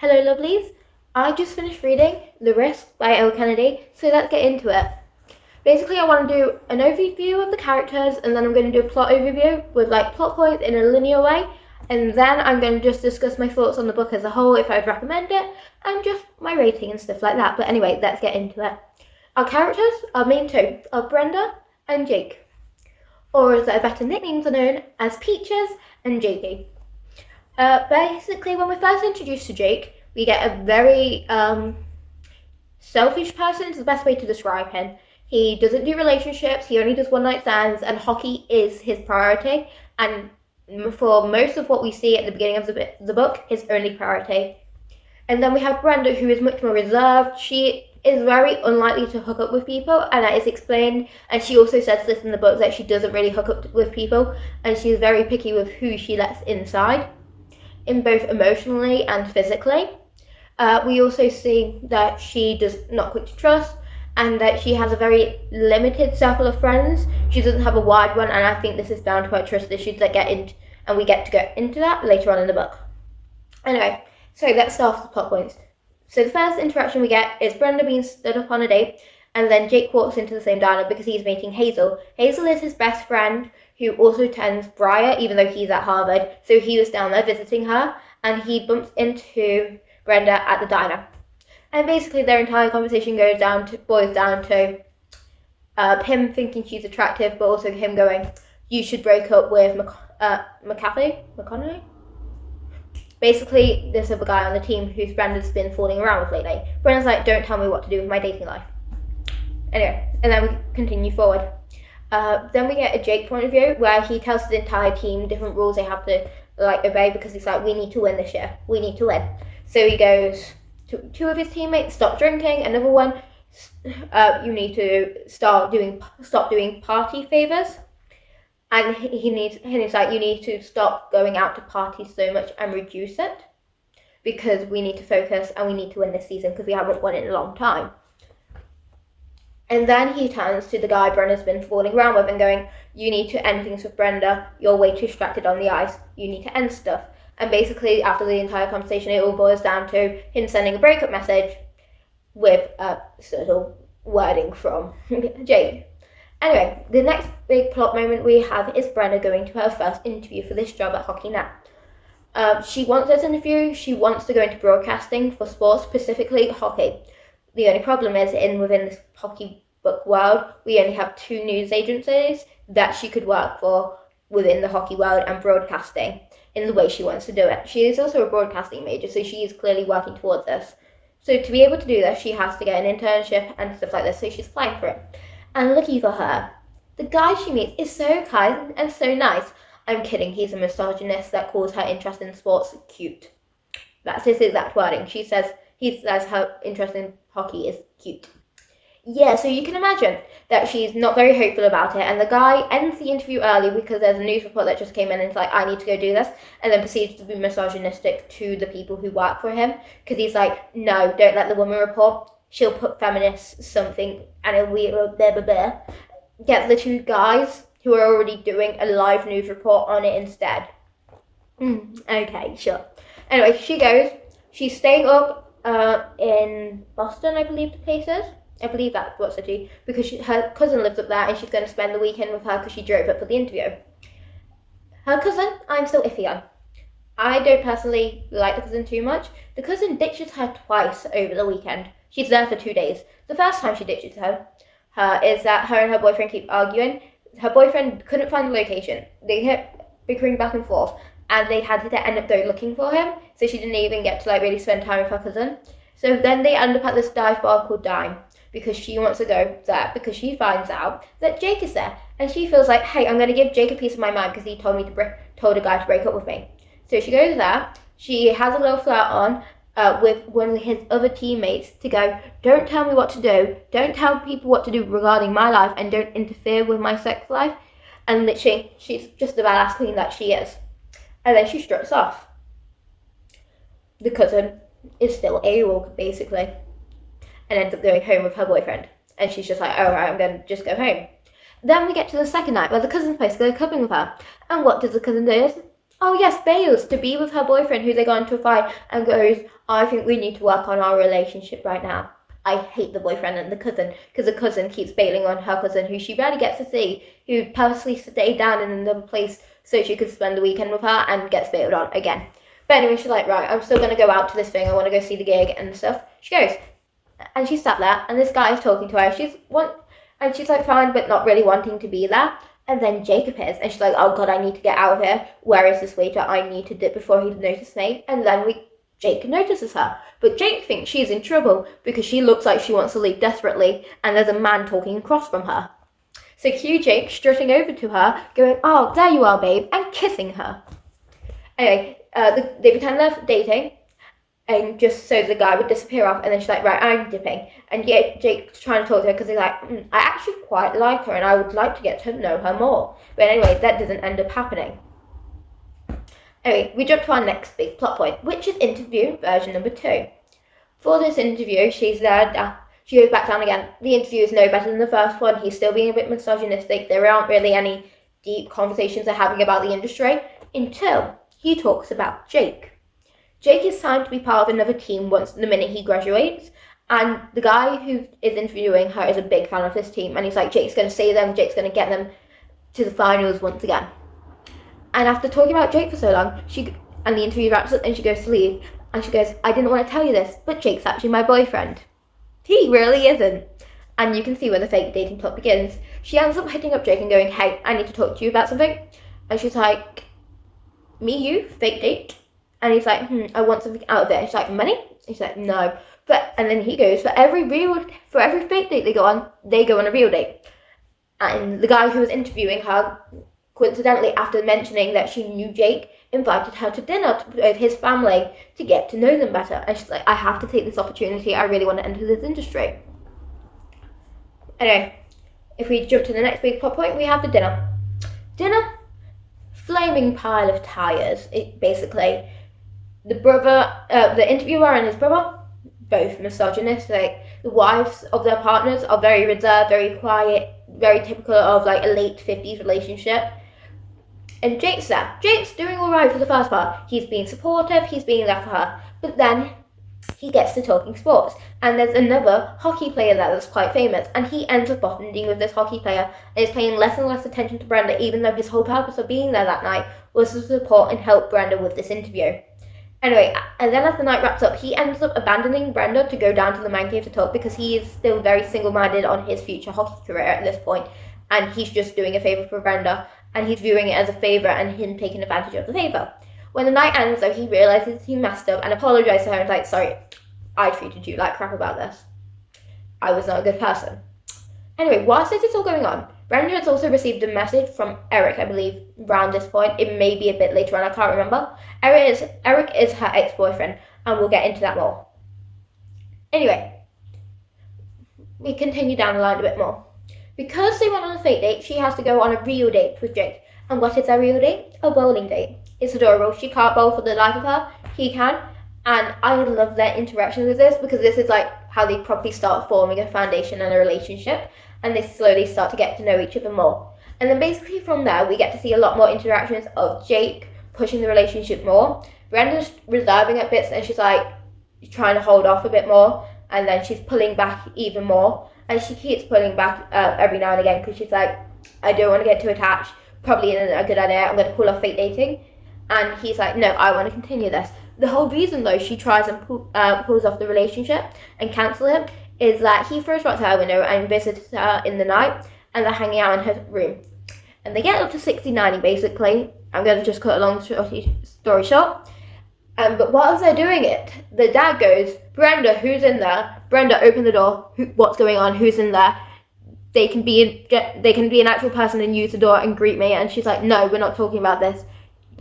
Hello lovelies, I just finished reading The Risk by Elle Kennedy, so let's get into it. Basically I want to do an overview of the characters and then I'm going to do a plot overview with plot points in a linear way, and then I'm going to just discuss my thoughts on the book as a whole, if I'd recommend it, and just my rating and stuff like that. But anyway, let's get into it. Our characters, our main two, are Brenda and Jake, or as their better nicknames are known as Peaches and Jakey. Basically, when we're first introduced to Jake, we get a very selfish person, is the best way to describe him. He doesn't do relationships, he only does one-night stands, and hockey is his priority. And for most of what we see at the beginning of the book, his only priority. And then we have Brenda, who is much more reserved. She is very unlikely to hook up with people, and that is explained. And she also says this in the book, that she doesn't really hook up with people, and she's very picky with who she lets inside, in both emotionally and physically. We also see that she does not quick to trust, and that she has a very limited circle of friends. She doesn't have a wide one, and I think this is down to her trust issues that get into, and we get to go into that later on in the book. Anyway, so let's start with the plot points. So the first interaction we get is Brenda being stood up on a date, and then Jake walks into the same diner because he's meeting Hazel. Hazel is his best friend, who also attends Briar, even though he's at Harvard. So he was down there visiting her, and he bumps into Brenda at the diner. And basically their entire conversation boils down to him thinking she's attractive, but also him going, you should break up with McConaughey? Basically, this other guy on the team who's Brenda's been fooling around with lately. Brenda's like, don't tell me what to do with my dating life. Anyway, and then we continue forward. Then we get a Jake point of view, where he tells the entire team different rules they have to obey, because he's like, we need to win this year. We need to win. So he goes to two of his teammates, stop drinking. Another one, you need to stop doing party favors. And he's like, you need to stop going out to parties so much and reduce it, because we need to focus and we need to win this season, because we haven't won in a long time. And then he turns to the guy Brenda's been fooling around with and going, you need to end things with Brenda. You're way too distracted on the ice. You need to end stuff. And basically, after the entire conversation, it all boils down to him sending a breakup message with a sort of wording from Jake. Anyway, the next big plot moment we have is Brenda going to her first interview for this job at Hockey Now. She wants this interview. She wants to go into broadcasting for sports, specifically hockey. The only problem is, within this hockey book world, we only have two news agencies that she could work for within the hockey world and broadcasting in the way she wants to do it. She is also a broadcasting major, so she is clearly working towards this. So to be able to do this, she has to get an internship and stuff like this, so she's applying for it. And looky for her. The guy she meets is so kind and so nice. I'm kidding, he's a misogynist that calls her interest in sports cute. That's his exact wording. He says her interest in hockey is cute. Yeah, so you can imagine that she's not very hopeful about it, and the guy ends the interview early because there's a news report that just came in and it's like, I need to go do this, and then proceeds to be misogynistic to the people who work for him, because he's like, no, don't let the woman report. She'll put feminists something, and it'll be blah, blah, blah. Get the two guys who are already doing a live news report on it instead. Okay, sure. Anyway, she goes. She's staying up in Boston, I believe the place is. I believe that's what city, because her cousin lives up there, and she's going to spend the weekend with her because she drove up for the interview. Her cousin, I'm still iffy on. I don't personally like the cousin too much. The cousin ditches her twice over the weekend. She's there for 2 days. The first time she ditches her is that her and her boyfriend keep arguing. Her boyfriend couldn't find the location. They kept bickering back and forth, and they had to end up going looking for him, so she didn't even get to really spend time with her cousin. So then they end up at this dive bar called Dime, because she wants to go there, because she finds out that Jake is there, and she feels like, hey, I'm going to give Jake a piece of my mind because he told a guy to break up with me. So she goes there. She has a little flirt on with one of his other teammates to go, don't tell me what to do, don't tell people what to do regarding my life, and don't interfere with my sex life. And literally, she's just the badass queen that she is. And then she struts off. The cousin is still AWOL, basically, and ends up going home with her boyfriend. And she's just like, alright, I'm going to just go home. Then we get to the second night, where the cousin's supposed to go clubbing with her. And what does the cousin do? oh yes, bails to be with her boyfriend who they got into a fight and goes, I think we need to work on our relationship right now. I hate the boyfriend and the cousin because the cousin keeps bailing on her cousin who she barely gets to see, who purposely stayed down in another place so she could spend the weekend with her and gets bailed on again. But anyway, she's like, right, I'm still going to go out to this thing. I want to go see the gig and stuff. She goes, and she's sat there, and this guy is talking to her. She's like fine, but not really wanting to be there. And then Jake appears, and she's like, oh god, I need to get out of here. Where is this waiter? I need to dip before he notices me. And then Jake notices her. But Jake thinks she's in trouble because she looks like she wants to leave desperately, and there's a man talking across from her. So cue Jake strutting over to her, going, oh, there you are, babe, and kissing her. Anyway, they pretend they're dating, and just so the guy would disappear off, and then she's like, right, I'm dipping. And yet Jake's trying to talk to her because he's like, I actually quite like her and I would like to get to know her more. But anyway, that doesn't end up happening. Anyway, we jump to our next big plot point, which is interview version number 2. For this interview, she's there, she goes back down again. The interview is no better than the first one. He's still being a bit misogynistic. There aren't really any deep conversations they're having about the industry until he talks about Jake. Jake is signed to be part of another team the minute he graduates, and the guy who is interviewing her is a big fan of this team, and he's like, Jake's going to save them, Jake's going to get them to the finals once again. And after talking about Jake for so long, and the interview wraps up and she goes to leave, and she goes, I didn't want to tell you this, but Jake's actually my boyfriend. He really isn't. And you can see where the fake dating plot begins. She ends up hitting up Jake and going, hey, I need to talk to you about something. And she's like, me, you, fake date? And he's like, I want something out of it. And she's like, money? He's like, no. And then he goes, for every fake date they go on a real date. And the guy who was interviewing her, coincidentally, after mentioning that she knew Jake, invited her to dinner with his family to get to know them better. And she's like, I have to take this opportunity. I really want to enter this industry. Anyway, if we jump to the next big plot point, we have the dinner. Dinner, flaming pile of tires, basically. The interviewer and his brother, both misogynistic. The wives of their partners are very reserved, very quiet, very typical of like a late 50s relationship. And Jake's there. Jake's doing alright for the first part. He's being supportive, he's being there for her. But then he gets to talking sports. And there's another hockey player there that's quite famous. And he ends up bonding with this hockey player and is paying less and less attention to Brenda, even though his whole purpose of being there that night was to support and help Brenda with this interview. Anyway, and then as the night wraps up, he ends up abandoning Brenda to go down to the man cave to talk because he is still very single-minded on his future hockey career at this point, and he's just doing a favour for Brenda, and he's viewing it as a favour and him taking advantage of the favour. When the night ends, though, he realises he messed up and apologises to her and is like, sorry, I treated you like crap about this. I was not a good person. Anyway, whilst this is all going on, Brenda has also received a message from Eric, I believe, around this point. It may be a bit later on, I can't remember. Eric is her ex-boyfriend, and we'll get into that more. Anyway, we continue down the line a bit more. Because they went on a fake date, she has to go on a real date with Jake. And what is their real date? A bowling date. It's adorable. She can't bowl for the life of her. He can. And I love their interaction with this because this is like how they probably start forming a foundation and a relationship. And they slowly start to get to know each other more. And then basically from there, we get to see a lot more interactions of Jake pushing the relationship more. Brenda's reserving at bits and she's like trying to hold off a bit more. And then she's pulling back even more. And she keeps pulling back every now and again because she's like, I don't want to get too attached. Probably isn't a good idea. I'm going to call off fake dating. And he's like, no, I want to continue this. The whole reason, though, she tries and pulls off the relationship and cancels it is that he throws rocks out her window and visits her in the night, and they're hanging out in her room. And they get up to 60-90, basically. I'm going to just cut a long story short. But whilst they're doing it, the dad goes, Brenda, who's in there? Brenda, open the door. What's going on? Who's in there? They can be an actual person and use the door and greet me. And she's like, no, we're not talking about this.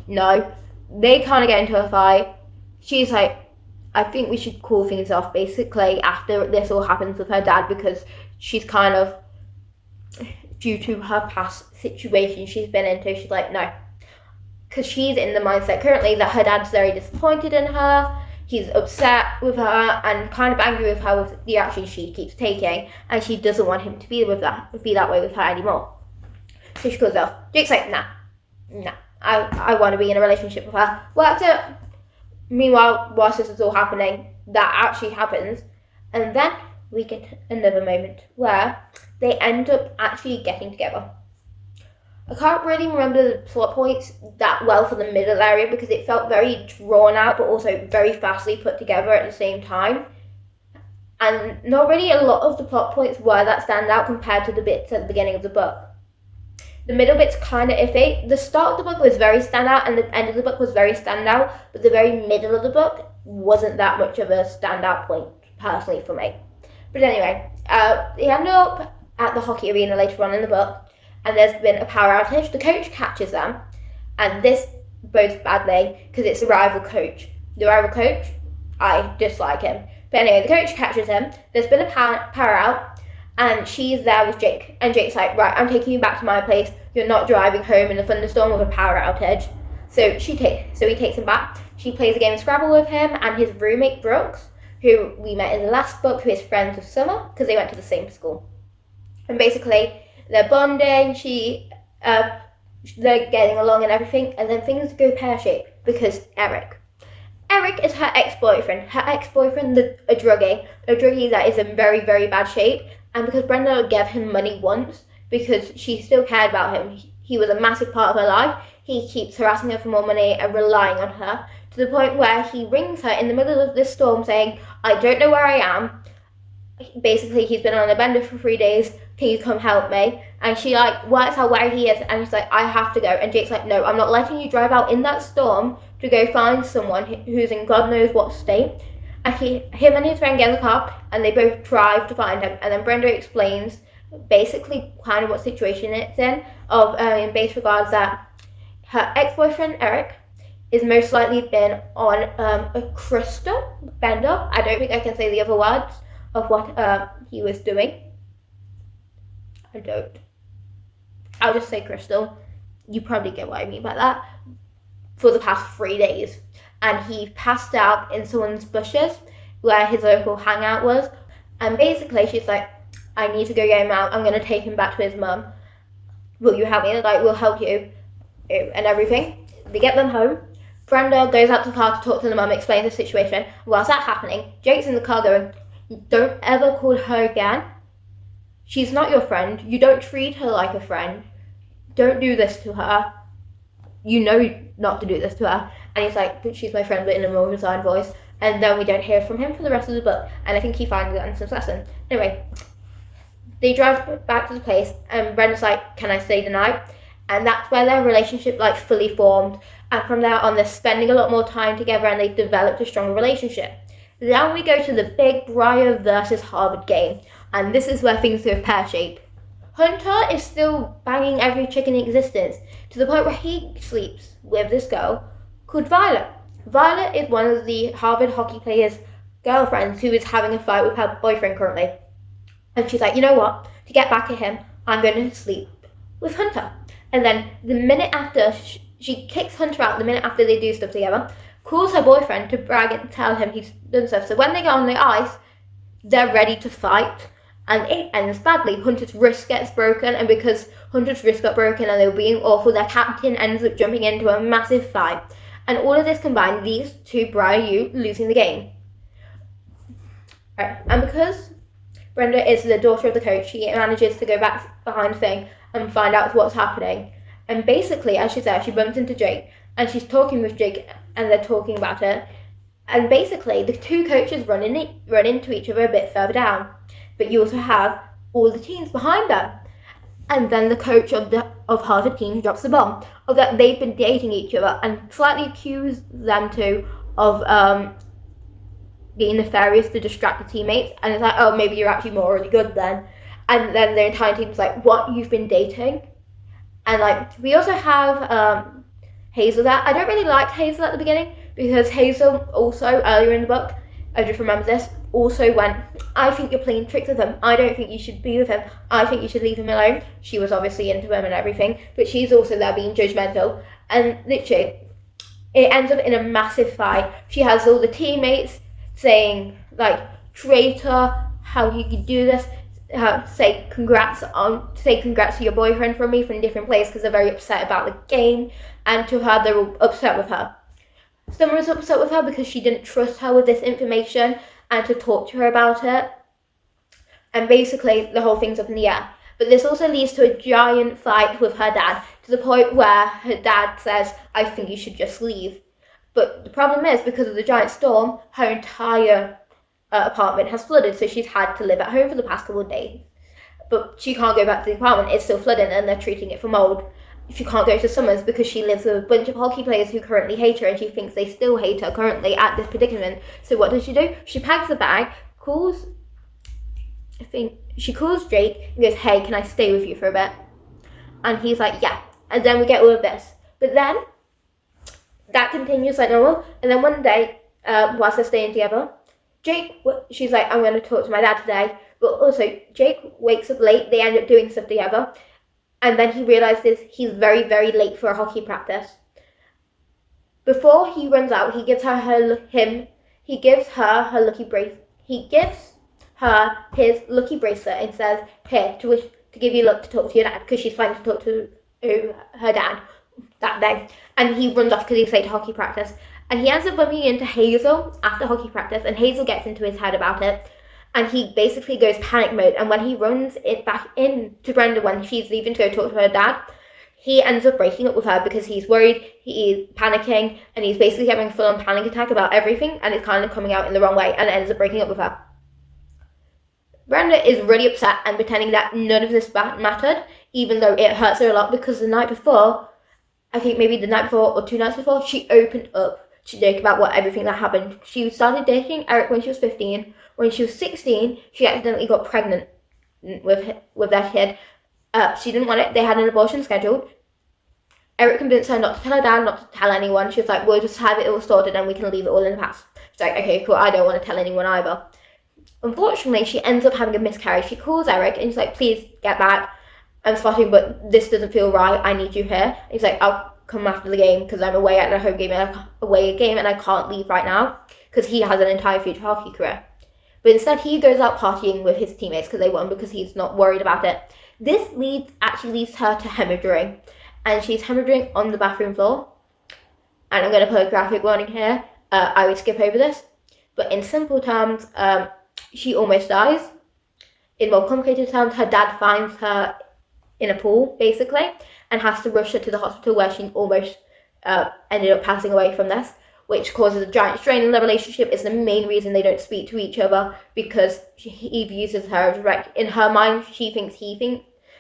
No. They kind of get into a fight. She's like, I think we should call things off, basically, after this all happens with her dad, because she's kind of, due to her past situation she's been into, she's like, no. Because she's in the mindset currently that her dad's very disappointed in her, he's upset with her, and kind of angry with her with the action she keeps taking, and she doesn't want him to be that way with her anymore. So she goes off. Jake's like, nah. I want to be in a relationship with her. Meanwhile, whilst this is all happening, that actually happens. And then we get another moment where they end up actually getting together. I can't really remember the plot points that well for the middle area because it felt very drawn out but also very fastly put together at the same time. And not really a lot of the plot points were that stand out compared to the bits at the beginning of the book. The middle bit's kind of iffy. The start of the book was very standout and the end of the book was very standout, but the very middle of the book wasn't that much of a standout point, personally, for me. But anyway, they end up at the hockey arena later on in the book, and there's been a power outage. The coach catches them, and this bodes badly because it's a rival coach. The rival coach, I dislike him. But anyway, the coach catches him. There's been a power out, and she's there with Jake. And Jake's like, right, I'm taking you back to my place. You're not driving home in a thunderstorm with a power outage. So he takes him back. She plays a game of Scrabble with him and his roommate Brooks, who we met in the last book, who is friends with Summer because they went to the same school. And basically, they're bonding. They're getting along and everything, and then things go pear-shaped because Eric is her ex-boyfriend. Her ex-boyfriend, a druggie that is in very, very bad shape. And because Brenda gave him money once, because she still cared about him, he was a massive part of her life, he keeps harassing her for more money and relying on her, to the point where he rings her in the middle of this storm saying, I don't know where I am. Basically, he's been on a bender for 3 days, can you come help me? And she works out where he is, and he's like, I have to go. And Jake's like, no, I'm not letting you drive out in that storm to go find someone who's in God knows what state. And him and his friend get in the car, and they both drive to find him. And then Brenda explains basically kind of what situation it's in base regards that her ex-boyfriend, Eric, is most likely been on a crystal bender. I don't think I can say the other words of what he was doing. I don't. I'll just say crystal. You probably get what I mean by that. For the past 3 days. And he passed out in someone's bushes where his local hangout was. And basically she's like, I need to go get him out. I'm going to take him back to his mum. Will you help me? We'll help you. And everything. They get them home. Brenda goes out to the car to talk to the mum, explain the situation. Whilst that's happening, Jake's in the car going, don't ever call her again. She's not your friend. You don't treat her like a friend. Don't do this to her. You know not to do this to her. And he's like, but she's my friend, but in a more resigned voice. And then we don't hear from him for the rest of the book. And I think he finally learns his lesson. Anyway, they drive back to the place, and Brenda's like, can I stay the night? And that's where their relationship fully formed. And from there on, they're spending a lot more time together, and they've developed a stronger relationship. Then we go to the big Briar versus Harvard game. And this is where things go pear-shaped. Hunter is still banging every chick in existence, to the point where he sleeps with this girl called Violet. Violet is one of the Harvard hockey players' girlfriends who is having a fight with her boyfriend currently. And she's like, you know what? To get back at him, I'm going to sleep with Hunter. And then the minute after, she kicks Hunter out the minute after they do stuff together, calls her boyfriend to brag and tell him he's done stuff. So when they get on the ice, they're ready to fight. And it ends badly. Hunter's wrist gets broken, and because Hunter's wrist got broken and they were being awful, their captain ends up jumping into a massive fight. And all of this combined leads to Briar U losing the game. Right. And because Brenda is the daughter of the coach, she manages to go back behind the thing and find out what's happening. And basically, as she's there, she bumps into Jake, and she's talking with Jake, and they're talking about it. And basically, the two coaches run into each other a bit further down. But you also have all the teams behind them. And then the coach of Harvard team drops the bomb of that they've been dating each other and slightly accuse them two of being nefarious to distract the teammates. And it's like, oh, maybe you're actually morally good then. And then the entire team's like, what, you've been dating? And we also have Hazel there. I don't really like Hazel at the beginning because Hazel also earlier in the book, I just remember this, also went, I think you're playing tricks with him. I don't think you should be with him. I think you should leave him alone. She was obviously into him and everything, but she's also there being judgmental. And literally, it ends up in a massive fight. She has all the teammates saying, traitor, how you could do this. say congrats to your boyfriend from me from a different place because they're very upset about the game, and to her they were upset with her. Summer was upset with her because she didn't trust her with this information and to talk to her about it, and basically the whole thing's up in the air. But this also leads to a giant fight with her dad, to the point where her dad says, I think you should just leave. But the problem is, because of the giant storm, her entire apartment has flooded, so she's had to live at home for the past couple of days. But she can't go back to the apartment, it's still flooding and they're treating it for mold. She can't go to Summers because she lives with a bunch of hockey players who currently hate her, and she thinks they still hate her currently at this predicament. So what does she do? She packs the bag, calls Jake and goes, hey, can I stay with you for a bit? And he's like, yeah. And then we get all of this. But then that continues like normal. And then one day, whilst they're staying together, she's like, I'm going to talk to my dad today. But also, Jake wakes up late. They end up doing stuff together. And then he realizes he's very, very late for a hockey practice. Before he runs out, he gives her her lucky bracelet. He gives her his lucky bracelet and says, here, to give you luck to talk to your dad, because she's planning to talk to her dad that day. And he runs off because he's late to hockey practice. And he ends up bumping into Hazel after hockey practice, and Hazel gets into his head about it. And he basically goes panic mode. And when he runs it back in to Brenda when she's leaving to go talk to her dad, he ends up breaking up with her because he's worried, he's panicking, and he's basically having a full-on panic attack about everything, and it's kind of coming out in the wrong way, and ends up breaking up with her. Brenda is really upset and pretending that none of this mattered, even though it hurts her a lot, because the night before, I think maybe the night before or 2 nights before, she opened up to Jake about everything that happened. She started dating Eric when she was 15. When she was 16, she accidentally got pregnant with their kid. She didn't want it. They had an abortion scheduled. Eric convinced her not to tell her dad, not to tell anyone. She was like, we'll just have it all sorted and we can leave it all in the past. She's like, okay, cool, I don't want to tell anyone either. Unfortunately, she ends up having a miscarriage. She calls Eric and he's like, please get back. I'm spotting, but this doesn't feel right. I need you here. And he's like, I'll come after the game because I'm away at a home game and I can't leave right now because he has an entire future hockey career. But instead, he goes out partying with his teammates because they won, because he's not worried about it. This actually leads her to hemorrhaging, and she's hemorrhaging on the bathroom floor. And I'm going to put a graphic warning here. I would skip over this. But in simple terms, she almost dies. In more complicated terms, her dad finds her in a pool, basically, and has to rush her to the hospital where she almost ended up passing away from this, which causes a giant strain in their relationship. Is the main reason they don't speak to each other, because he views her as in her mind, he thinks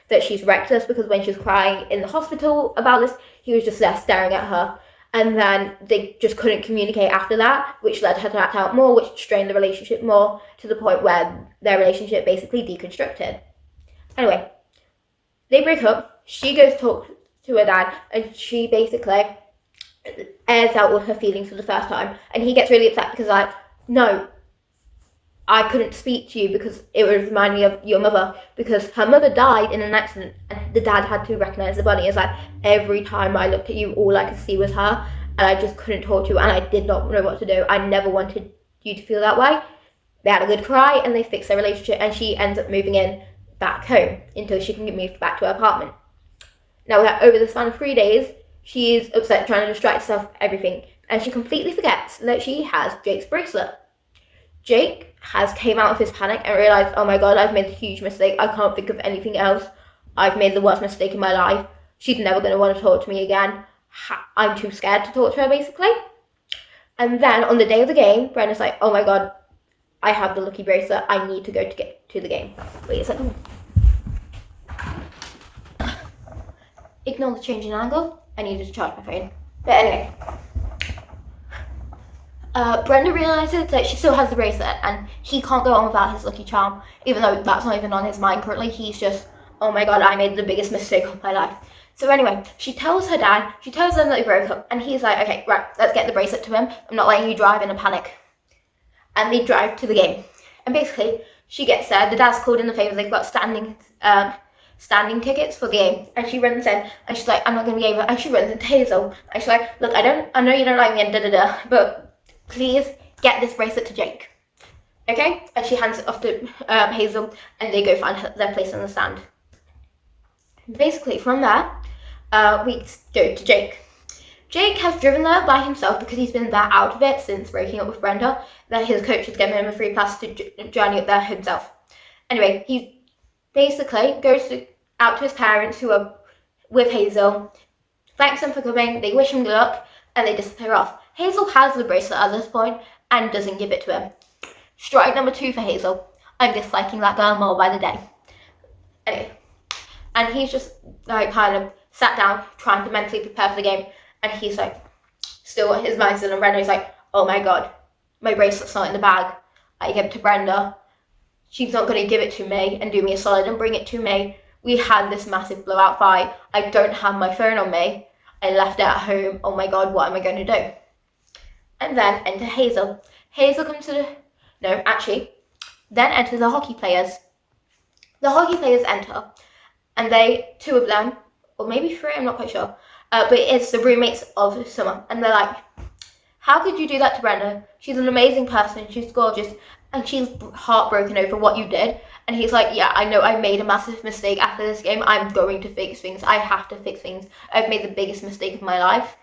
that she's reckless, because when she was crying in the hospital about this, he was just there staring at her. And then they just couldn't communicate after that, which led her to act out more, which strained the relationship more, to the point where their relationship basically deconstructed. Anyway, they break up. She goes to talk to her dad, and she basically airs out all her feelings for the first time. And he gets really upset because, like, no, I couldn't speak to you because it would remind me of your mother, because her mother died in an accident and the dad had to recognise the body. It's like, every time I looked at you, all I could see was her, and I just couldn't talk to you, and I did not know what to do. I never wanted you to feel that way. They had a good cry and they fixed their relationship, and she ends up moving in back home until she can get moved back to her apartment. Now, over the span of 3 days, she's upset, trying to distract herself from everything, and she completely forgets that she has Jake's bracelet. Jake has came out of his panic and realised, oh my god, I've made a huge mistake. I can't think of anything else. I've made the worst mistake in my life. She's never going to want to talk to me again. I'm too scared to talk to her, basically. And then on the day of the game, Brenda's like, oh my god, I have the lucky bracelet. I need to go to get to the game. Wait a second. Ignore the change in angle. I needed to charge my phone. But anyway. Brenda realises that she still has the bracelet and he can't go on without his lucky charm, even though that's not even on his mind currently. He's just, oh my god, I made the biggest mistake of my life. So anyway, she tells her dad, she tells them that they broke up, and he's like, okay, right, let's get the bracelet to him. I'm not letting you drive in a panic. And they drive to the game. And basically, she gets there, the dad's called in the favour, they've got standing tickets for the game, and she runs in and she's like, I'm not going to be able, and she runs into Hazel and she's like, look, I know you don't like me and but please get this bracelet to Jake. Okay, and she hands it off to Hazel, and they go find their place on the stand. Basically, from there, we go to Jake. Jake has driven there by himself because he's been that out of it since breaking up with Brenda that his coach has given him a free pass to journey up there himself. Anyway, he basically goes out to his parents who are with Hazel, thanks them for coming, they wish him good luck, and they disappear off. Hazel has the bracelet at this point and doesn't give it to him. Strike number 2 for Hazel. I'm disliking that girl more by the day. Anyway, and he's just like kind of sat down trying to mentally prepare for the game, and he's like, still his mind's still on Brenda. He's like, oh my god, my bracelet's not in the bag. I give it to Brenda. She's not going to give it to me and do me a solid and bring it to me. We had this massive blowout fight. I don't have my phone on me. I left it at home. Oh my god, what am I going to do? And then enter Hazel. Hazel comes to the... No, actually, then enter the hockey players. The hockey players enter, and they, 2 of them, or maybe 3, I'm not quite sure, but it's the roommates of Summer, and they're like, how could you do that to Brenda? She's an amazing person, she's gorgeous, and she's heartbroken over what you did. And he's like, yeah, I know I made a massive mistake after this game. I'm going to fix things. I have to fix things. I've made the biggest mistake of my life.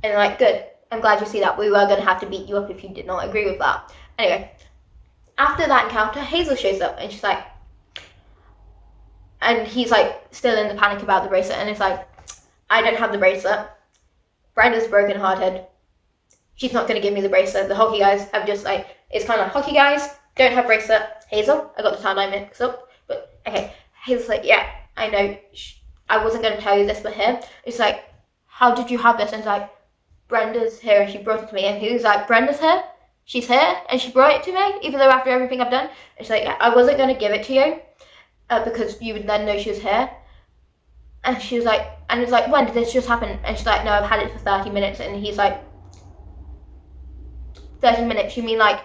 And they're like, good, I'm glad you see that. We were going to have to beat you up if you did not agree with that. Anyway, after that encounter, Hazel shows up, and she's like, and he's like still in the panic about the bracelet, and it's like, I don't have the bracelet. Brenda's broken hearted. She's not going to give me the bracelet. The hockey guys have just like, it's kind of like, hockey guys don't have bracelet. Hazel, I got the timeline mixed up, but okay. Hazel's like, yeah, I know. I wasn't going to tell you this, but here. It's like, how did you have this? And it's like, Brenda's here and she brought it to me. And he was like, Brenda's here? She's here and she brought it to me, even though after everything I've done. It's like, yeah, I wasn't going to give it to you because you would then know she was here. And she was like, and it's like, when did this just happen? And she's like, no, I've had it for 30 minutes. And he's like, 30 minutes? You mean like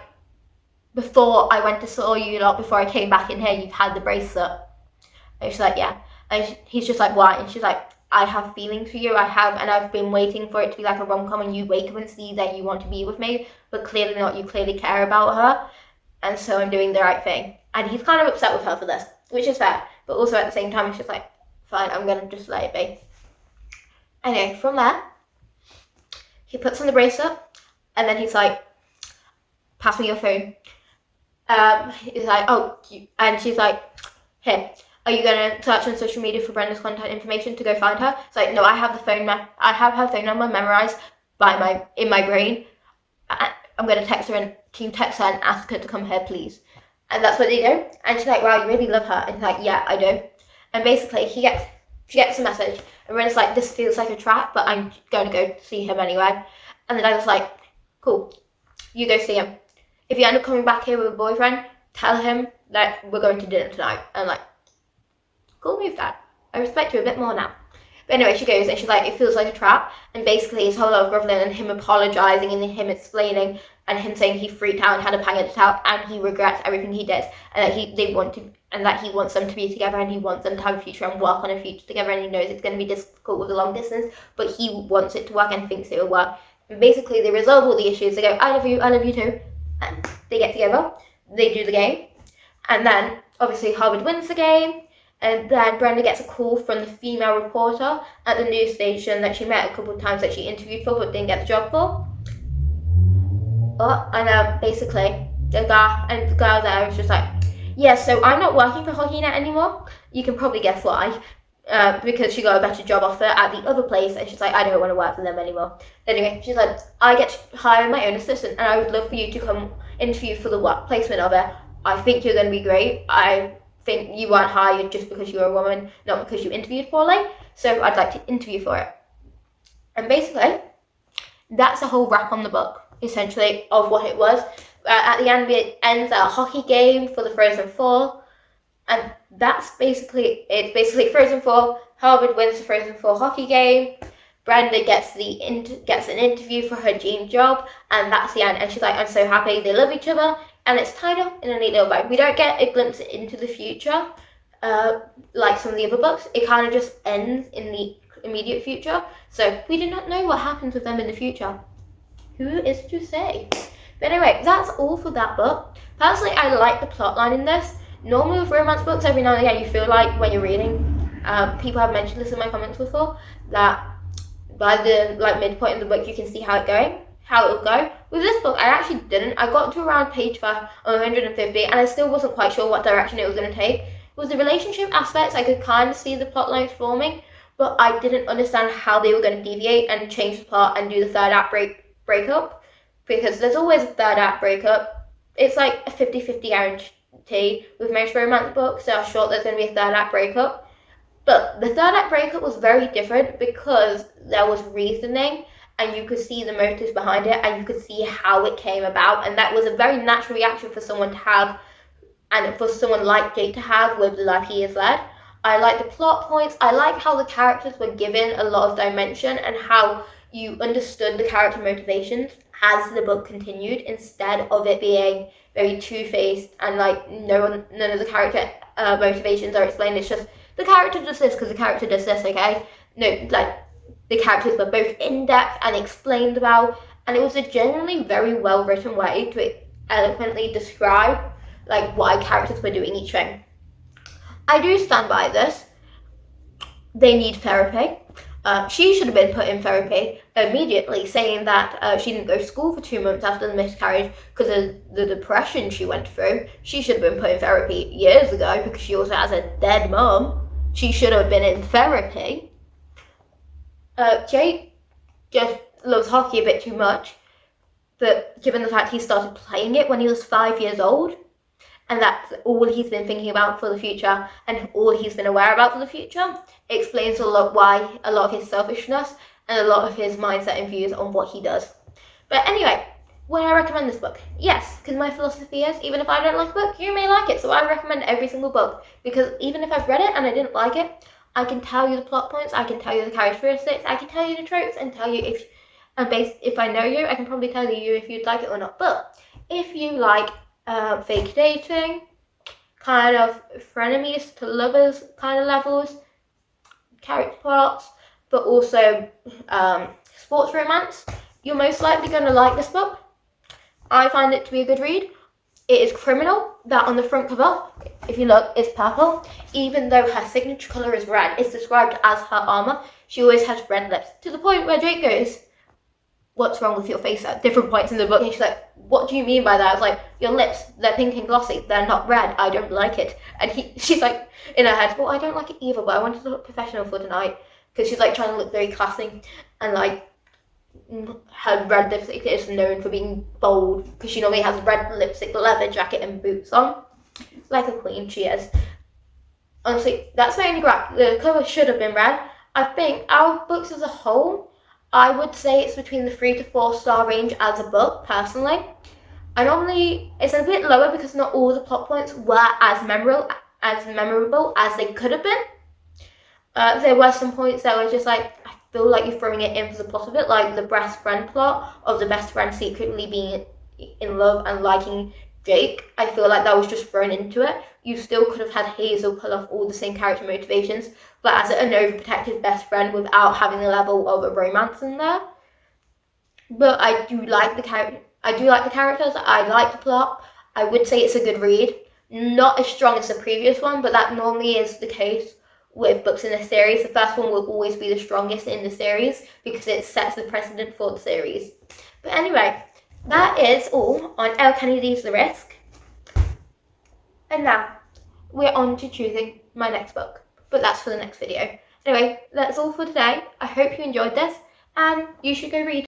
before I went to saw you lot, before I came back in here, you've had the bracelet? And she's like, yeah. And he's just like, why? And she's like, I have feelings for you, I have, and I've been waiting for it to be like a rom-com and you wake up and see that you want to be with me, but clearly not, you clearly care about her, and so I'm doing the right thing. And he's kind of upset with her for this, which is fair, but also at the same time, it's just like, fine, I'm gonna just let it be. Anyway, from there, he puts on the bracelet, and then he's like, pass me your phone. He's like, oh, and she's like, here, are you going to search on social media for Brenda's contact information to go find her? It's like, no, I have the phone. I have her phone number memorized in my brain. I'm going to text her, and can you text her and ask her to come here, please? And that's what they do. And she's like, wow, you really love her. And he's like, yeah, I do. And basically, she gets a message, and Brenda's like, this feels like a trap, but I'm going to go see him anyway. And the dad was like, cool, you go see him. If you end up coming back here with a boyfriend, tell him that we're going to dinner tonight. And I'm like, cool move, Dad. I respect you a bit more now. But anyway, she goes and she's like, it feels like a trap. And basically, his whole lot of groveling and him apologising and him explaining and him saying he freaked out and had a panic attack and he regrets everything he did and that he wants them to be together and he wants them to have a future and work on a future together, and he knows it's going to be difficult with a long distance, but he wants it to work and thinks it will work. And basically, they resolve all the issues. They go, I love you too. And they get together. They do the game. And then, obviously, Harvard wins the game. And then Brenda gets a call from the female reporter at the news station that she met a couple of times that she interviewed for but didn't get the job for. And basically, the girl there was just like, yeah, so I'm not working for HockeyNet anymore. You can probably guess why. Because she got a better job offer at the other place, and she's like, I don't want to work for them anymore. Anyway, she's like, I get to hire my own assistant, and I would love for you to come interview for the work placement of it. I think you're going to be great. I think you weren't hired just because you're a woman, not because you interviewed poorly. So I'd like to interview for it. And basically, that's a whole wrap on the book, essentially, of what it was. At the end, it ends at a hockey game for the Frozen Four. And that's basically, it's basically Frozen 4, Harvard wins the Frozen 4 hockey game, Brenda gets an interview for her dream job, and that's the end. And she's like, I'm so happy, they love each other, and it's tied up in a neat little bow. We don't get a glimpse into the future, like some of the other books. It kind of just ends in the immediate future, so we do not know what happens with them in the future. Who is to say? But anyway, that's all for that book. Personally, I like the plotline in this. Normally with romance books, every now and again you feel like when you're reading, people have mentioned this in my comments before, that by the midpoint of the book you can see how it'll go. With this book, I actually didn't. I got to around page 150 and I still wasn't quite sure what direction it was going to take. With the relationship aspects, I could kind of see the plot lines forming, but I didn't understand how they were going to deviate and change the plot and do the third act breakup, because there's always a third act breakup. It's like a 50-50 guarantee with most romance books. They are sure there's going to be a third act breakup. But the third act breakup was very different because there was reasoning and you could see the motives behind it and you could see how it came about, and that was a very natural reaction for someone to have, and for someone like Jake to have with the life he has led. I like the plot points. I like how the characters were given a lot of dimension and how you understood the character motivations as the book continued, instead of it being very two-faced and like none of the character motivations are explained. It's just the character does this because the character does this, okay? No, like the characters were both in-depth and explained about, and it was a genuinely very well-written way to eloquently describe like why characters were doing each thing. I do stand by this. They need therapy. She should have been put in therapy immediately, saying that she didn't go to school for 2 months after the miscarriage because of the depression she went through. She should have been put in therapy years ago because she also has a dead mum. She should have been in therapy. Jake just loves hockey a bit too much, but given the fact he started playing it when he was 5 years old, and that's all he's been thinking about for the future and all he's been aware about for the future, it explains a lot why a lot of his selfishness and a lot of his mindset and views on what he does. But anyway, would I recommend this book? Yes, because my philosophy is, even if I don't like a book, you may like it, so I recommend every single book, because even if I've read it and I didn't like it, I can tell you the plot points, I can tell you the characteristics, I can tell you the tropes, and tell you if I know you, I can probably tell you if you'd like it or not. But if you like fake dating, kind of frenemies to lovers kind of levels, character plots, but also sports romance, you're most likely going to like this book. I find it to be a good read. It is criminal that on the front cover, if you look, it's purple. Even though her signature colour is red, it's described as her armour. She always has red lips, to the point where Jake goes, "What's wrong with your face?" at different points in the book. And she's like, "What do you mean by that?" I was like, "Your lips, they're pink and glossy. They're not red. I don't like it." And she's like, in her head, "Well, I don't like it either, but I wanted to look professional for tonight." Because she's like trying to look very classy, and like her red lipstick is known for being bold because she normally has red lipstick, leather jacket, and boots on, like a queen she is. Honestly, that's my only gripe. The cover should have been red. I think our books as a whole, I would say it's between the 3 to 4 star range as a book, personally. It's a bit lower because not all the plot points were as memorable as they could have been. There were some points that were just like, I feel like you're throwing it in for the plot of it, like the best friend plot of the best friend secretly being in love and liking Jake. I feel like that was just thrown into it. You still could have had Hazel pull off all the same character motivations, but as an overprotective best friend without having the level of a romance in there. But I do like the characters. I like the plot. I would say it's a good read. Not as strong as the previous one, but that normally is the case with books in a series. The first one will always be the strongest in the series because it sets the precedent for the series. But anyway, that is all on Elle Kennedy's The Risk. And now, we're on to choosing my next book. But that's for the next video. Anyway, that's all for today. I hope you enjoyed this, and you should go read.